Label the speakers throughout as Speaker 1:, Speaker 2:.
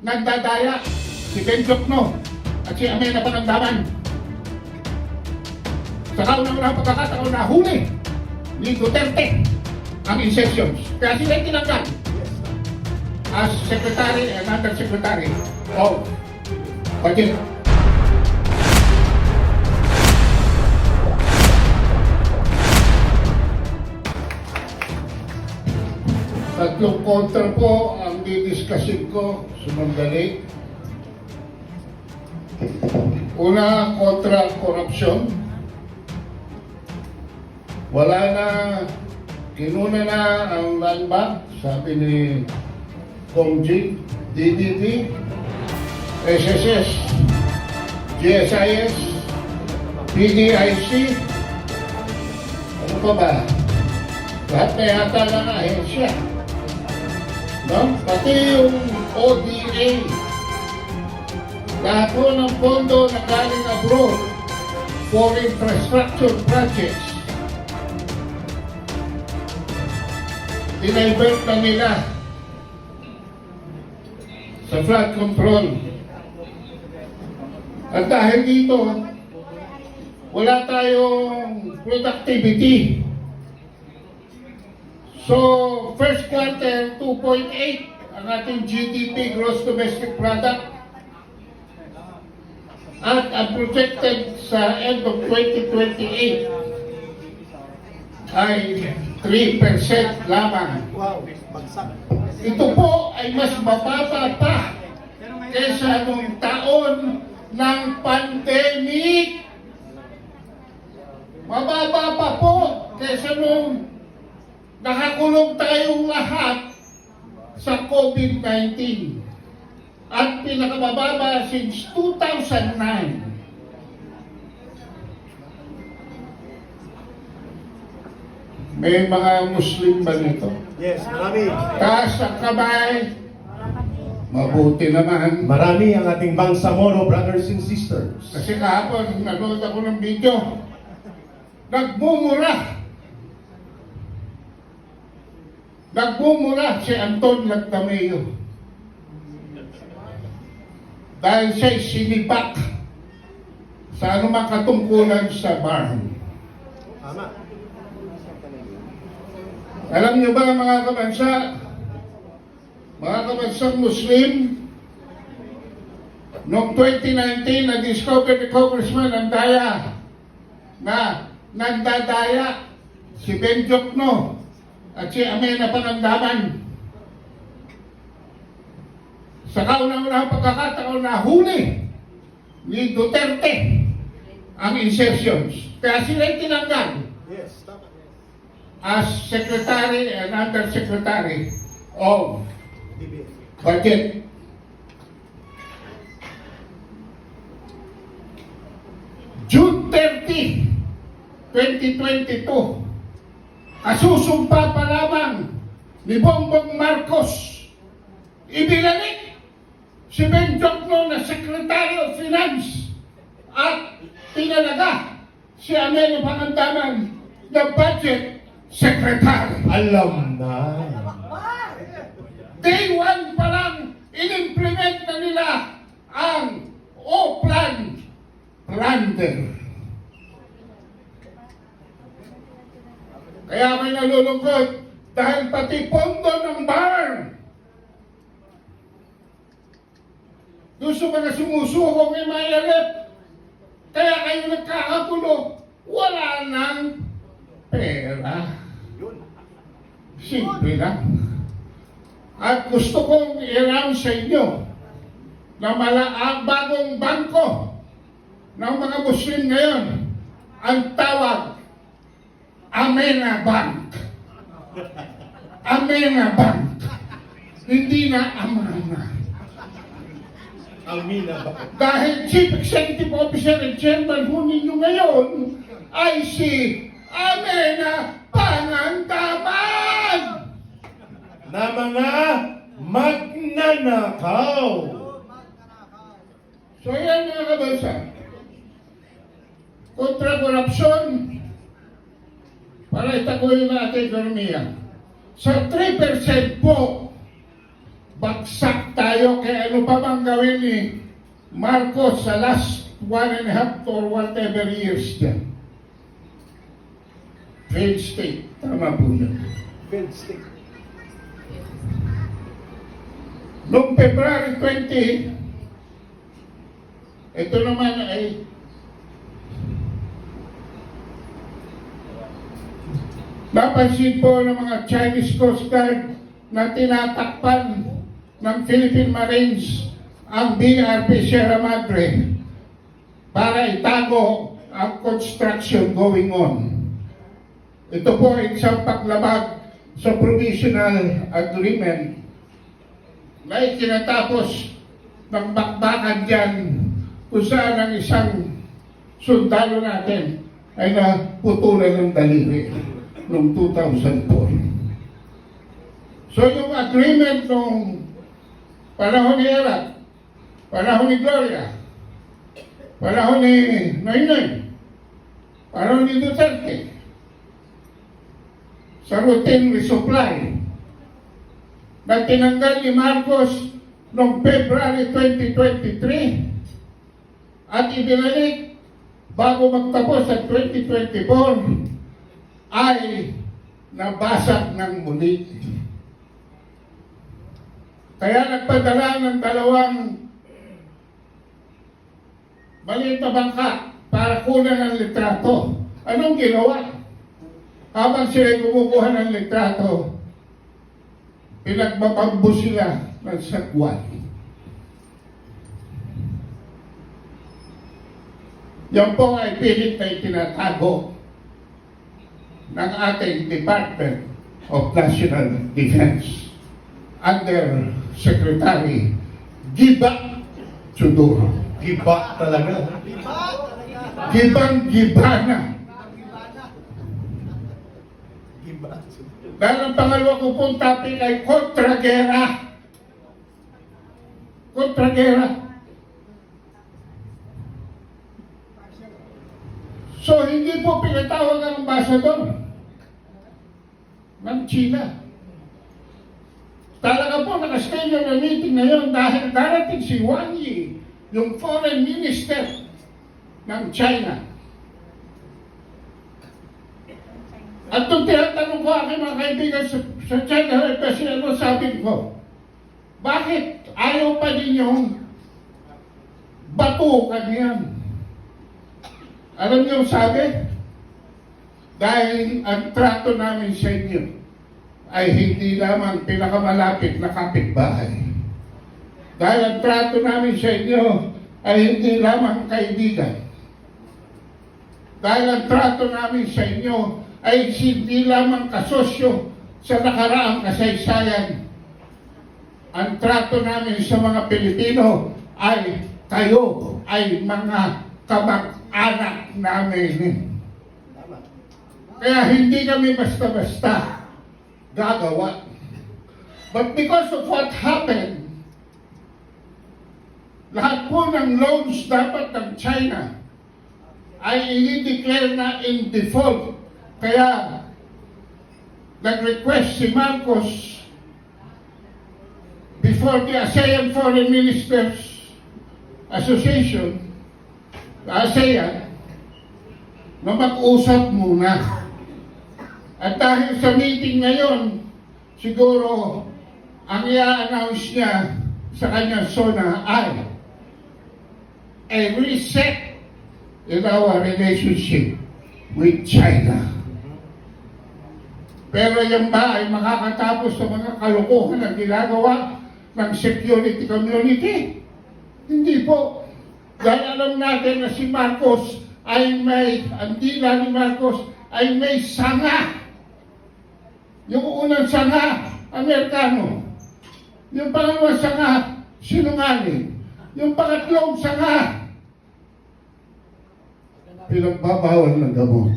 Speaker 1: nagdadaya si Ben Jokno at si Amena Panagdaman. Sa kaunang-unang pagkakataon na huli ni Duterte ang insertions. Kaya sila tinanggal as Secretary and Undersecretary of Budget. Tatlong kontra po ang didiscusin ko sumandali. Una, kontra korupsyon. Wala na, kinuna na ang land bank, sabi ni Kong-Jing, DDT, SSS, GSIS, PDIC, ano pa ba? Lahat na yata ng ahensya. No? Pati yung ODA, lahat po ng pondo na galing abroad for infrastructure projects, dinivert na nila sa flood control. At dahil dito, wala tayong productivity. So, first quarter, 2.8 ang ating GDP, Gross Domestic Product. At ang projected sa end of 2028 ay 3% lamang.
Speaker 2: Wow, bagsak.
Speaker 1: Ito po ay mas mababa pa kaysa nung taon ng pandemic. Mababa pa po kaysa nung nakakulong tayong lahat sa COVID-19 at pinakamababa since 2009. May mga Muslim ba nito?
Speaker 2: Yes, marami.
Speaker 1: Taas ang kamay. Mabuti naman.
Speaker 2: Marami ang ating Bangsamoro brothers and sisters.
Speaker 1: Kasi kahapon, nanood ako ng video. Nagmumura si Anton Lagdameo. Dahil siya'y sinipak sa anumang katungkulan sa barn.
Speaker 2: Tama.
Speaker 1: Alam niyo ba mga kabansang Muslim, noong 2019, na-discover ni Congressman ang daya na nagdadaya si Ben Jokno at si Amena Panagdaman. Sa kaunang-unang pagkakataon na huli ni Duterte ang insertions. Kaya sila tinanggal
Speaker 2: Yes, tama.
Speaker 1: as Secretary and Undersecretary of
Speaker 2: DBS.
Speaker 1: Budget. June 30, 2022, kasusumpa pa lamang ni Bongbong Marcos, ibinalik si Ben Jokno na Secretary of Finance at pinalaga si Amena Panagdaman na Budget Secretary.
Speaker 2: Alam na.
Speaker 1: Day 1 pa lang, in-implement na nila ang O-Plan Plunder. Kaya may nalulungkot dahil pati pondo ng barn doon sa mga sumusukong MILF, kaya kayo nagkakagulo, wala nang pera. Simple lang. At gusto kong i-announce sa inyo na ang bagong bangko ng mga Muslim ngayon, ang tawag Amena Bank. Amena Bank. Hindi na Amana.
Speaker 2: Amina ba?
Speaker 1: Dahil Chief Executive Officer and Chairman ho ninyo ngayon ay si Amena Panagdaman.
Speaker 2: Na mga magnanakaw.
Speaker 1: So yan mga kabansa, kontra korupsyon, para itaguhin na ating ekonomiya. Sa 3% po bagsak tayo. Kaya ano pa bang gawin ni Marcos sa last 1.5 or whatever years dyan? Failed state. Tama po yun.
Speaker 2: Failed state.
Speaker 1: Noong February 20, ito naman ay napansin po ng mga Chinese Coast Guard na tinatakpan ng Philippine Marines ang BRP Sierra Madre para itago ang construction going on. Ito po ay isang paglabag sa provisional agreement na itinatapos ng bakbakan dyan kung saan ang isang sundalo natin ay naputulan ng daliri noong 2004. So yung agreement nung panahon ni Erat, panahon ni Gloria, panahon ni Noynoy, panahon ni Duterte, sa routine resupply, na tinanggal ni Marcos noong February 2023 at ibinalik bago magtapos sa 2024 ay nabasag ng muli. Kaya nagpadala ng dalawang maliit na bangka para kunan ng litrato. Anong ginawa? Habang sila kumukuha ng litrato, pinagbabagbo sila ng sagwan. Yan po ay pilit na itinatago ng ating Department of National Defense under Secretary Giba Chuduro.
Speaker 2: Giba talaga.
Speaker 1: Gibang-giba na.
Speaker 2: Giba.
Speaker 1: Dahil ang pangalawa ko pong topic ay kontragera. Kontragera. So, hindi po pinatawag ang ambasador ng China. Talaga po nakaschedule na meeting ngayon dahil darating si Wang Yi, yung foreign minister ng China. At nung tinatanong ko aking mga kaibigan sa China, kasi ano sabi ko, bakit ayaw pa ninyong batukan yan? Alam niyo sabi? Dahil ang trato namin sa inyo ay hindi lamang pinakamalapit na kapitbahay. Dahil ang trato namin sa inyo ay hindi lamang kaibigan. Dahil ang trato namin sa inyo ay hindi lamang kasosyo sa nakaraang kasaysayan. Ang trato namin sa mga Pilipino ay kayo ay mga kamag-anak namin. Kaya hindi kami basta-basta gagawa. But because of what happened, lahat po ng loans dapat ng China ay i-declare na in default. Kaya nag-request si Marcos before the ASEAN Foreign Ministers Association, ASEAN, na mag-usap muna. At dahil sa meeting ngayon, siguro ang i-announce niya sa kanyang SONA ay a reset in our relationship with China. Pero yan ba ay makakatapos sa mga kalokohan na ginagawa ng security community? Hindi po. Dahil alam natin na si Marcos ay may, ang dila ni Marcos ay may sanga. Yung unang sanga, Amerikano. Yung pangalawang sanga, sinungaling. Yung pangatlong sanga, pinagbabawal ng gamot.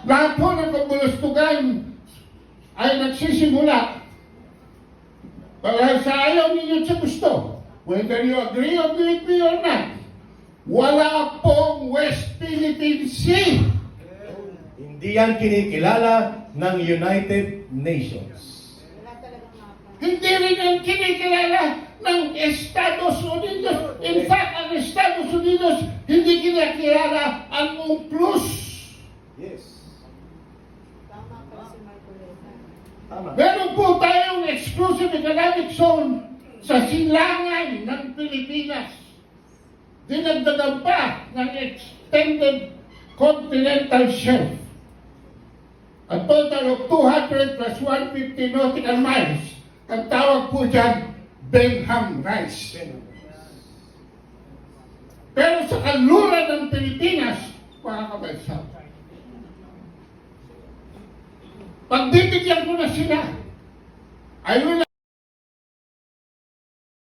Speaker 1: Lahat po ng pagbulustugan ay nagsisimula dahil sa ayaw ninyo sa gusto. Whether you agree with me or not, wala pong West Philippine Sea.
Speaker 2: Hindi Di yan kinikilala ng United Nations.
Speaker 1: Hindi rin ang kinikilala ng Estados Unidos. In fact, ang Estados Unidos hindi kinikilala ang UNCLOS.
Speaker 2: Yes.
Speaker 3: Tama pa si Marcoleta.
Speaker 2: Tama.
Speaker 1: Meron po tayong exclusive economic zone sa silangan ng Pilipinas. Dinagdagan pa ng extended continental shelf. A total of 200 plus 150 nautical miles. Ang tawag po dyan, Benham Rice. Pero sa kanluran ng Pilipinas, mga kabansa, pagbibigyan ko na sila, I will